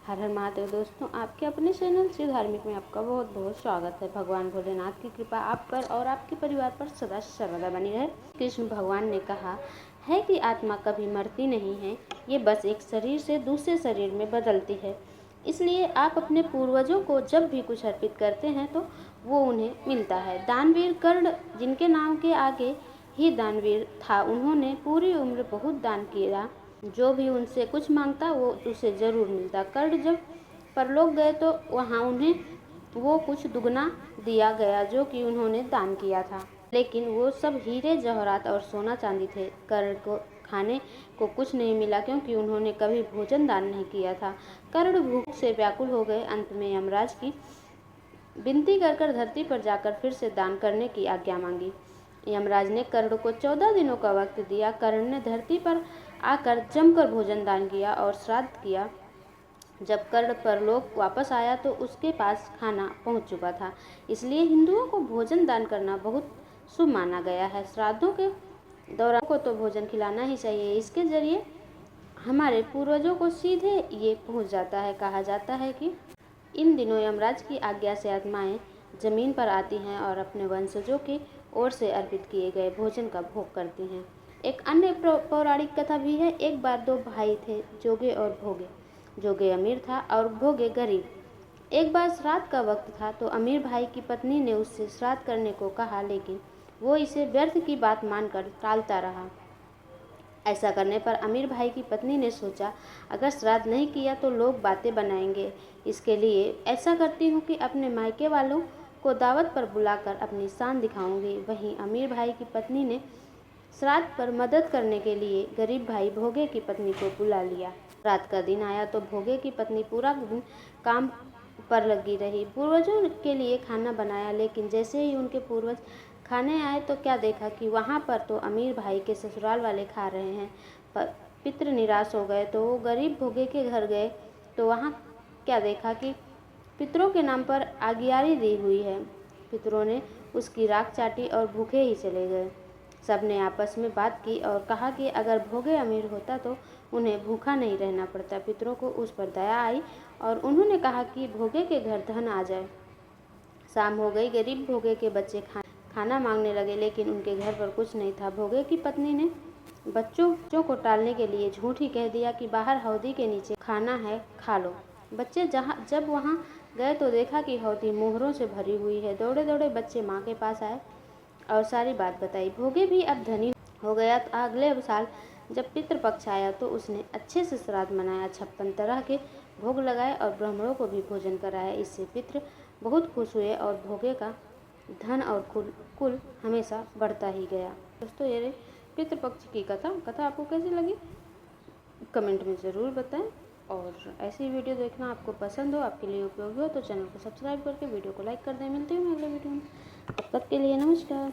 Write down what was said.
हर हर महादेव दोस्तों, आपके अपने चैनल श्री धार्मिक में आपका बहुत बहुत स्वागत है। भगवान भोलेनाथ की कृपा आप पर और आपके परिवार पर सदा सर्वदा बनी रहे। कृष्ण भगवान ने कहा है कि आत्मा कभी मरती नहीं है, ये बस एक शरीर से दूसरे शरीर में बदलती है। इसलिए आप अपने पूर्वजों को जब भी कुछ अर्पित करते हैं तो वो उन्हें मिलता है। दानवीर कर्ण, जिनके नाम के आगे ही दानवीर था, उन्होंने पूरी उम्र बहुत दान किया। जो भी उनसे कुछ मांगता वो उसे जरूर मिलता। कर्ण जब परलोक गए तो वहाँ उन्हें वो कुछ दुगना दिया गया जो कि उन्होंने दान किया था, लेकिन वो सब हीरे जवाहरात और सोना चांदी थे। कर्ण को खाने को कुछ नहीं मिला क्योंकि उन्होंने कभी भोजन दान नहीं किया था। कर्ण भूख से व्याकुल हो गए। अंत में यमराज की विनती कर धरती पर जाकर फिर से दान करने की आज्ञा मांगी। यमराज ने कर्ण को 14 दिनों का वक्त दिया। कर्ण ने धरती पर आकर जमकर भोजन दान किया और श्राद्ध किया। जब कर्ण परलोक वापस आया तो उसके पास खाना पहुंच चुका था। इसलिए हिंदुओं को भोजन दान करना बहुत शुभ माना गया है। श्राद्धों के दौरान को तो भोजन खिलाना ही चाहिए। इसके जरिए हमारे पूर्वजों को सीधे ये पहुंच जाता है। कहा जाता है कि इन दिनों यमराज की आज्ञा से आत्माएं जमीन पर आती हैं और अपने वंशजों की ओर से अर्पित किए गए भोजन का भोग करती हैं। एक अन्य पौराणिक कथा भी है। एक बार दो भाई थे, जोगे और भोगे। जोगे अमीर था और भोगे गरीब। एक बार श्राद्ध का वक्त था तो अमीर भाई की पत्नी ने उससे श्राद्ध करने को कहा, लेकिन वो इसे व्यर्थ की बात मानकर टालता रहा। ऐसा करने पर अमीर भाई की पत्नी ने सोचा, अगर श्राद्ध नहीं किया तो लोग बातें बनाएंगे। इसके लिए ऐसा करती हूँ कि अपने मायके वालों को दावत पर बुलाकर अपनी शान दिखाऊंगी। वहीं अमीर भाई की पत्नी ने श्राद्ध पर मदद करने के लिए गरीब भाई भोगे की पत्नी को बुला लिया। रात का दिन आया तो भोगे की पत्नी पूरा दिन काम पर लगी रही। पूर्वजों के लिए खाना बनाया, लेकिन जैसे ही उनके पूर्वज खाने आए तो क्या देखा कि वहाँ पर तो अमीर भाई के ससुराल वाले खा रहे हैं। पितृ निराश हो गए तो वो गरीब भोगे के घर गए तो वहाँ क्या देखा कि पितरों के नाम पर आगियारी दी हुई है। पितरों ने उसकी राख चाटी और भूखे ही चले गए। सबने आपस में बात की और कहा कि अगर भोगे अमीर होता तो उन्हें भूखा नहीं रहना पड़ता। पितरों को उस पर दया आई और उन्होंने कहा कि भोगे के घर धन आ जाए। शाम हो गई। गरीब भोगे के बच्चे खाना मांगने लगे, लेकिन उनके घर पर कुछ नहीं था। भोगे की पत्नी ने बच्चों को टालने के लिए झूठ ही कह दिया कि बाहर हौदी के नीचे खाना है, खा लो। बच्चे जब वहाँ गए तो देखा कि हौदी मोहरों से भरी हुई है। दौड़े दौड़े बच्चे माँ के पास आए और सारी बात बताई। भोगे भी अब धनी हो गया। अगले साल जब पितृपक्ष आया तो उसने अच्छे से श्राद्ध मनाया, 56 तरह के भोग लगाए और ब्राह्मणों को भी भोजन कराया। इससे पितृ बहुत खुश हुए और भोगे का धन और कुल हमेशा बढ़ता ही गया। दोस्तों, ये पितृपक्ष की कथा आपको कैसी लगी कमेंट में ज़रूर बताएं। और ऐसी वीडियो देखना आपको पसंद हो, आपके लिए उपयोगी हो तो चैनल को सब्सक्राइब करके वीडियो को लाइक कर दें। मिलते हैं अगले वीडियो में। तब तक के लिए नमस्कार।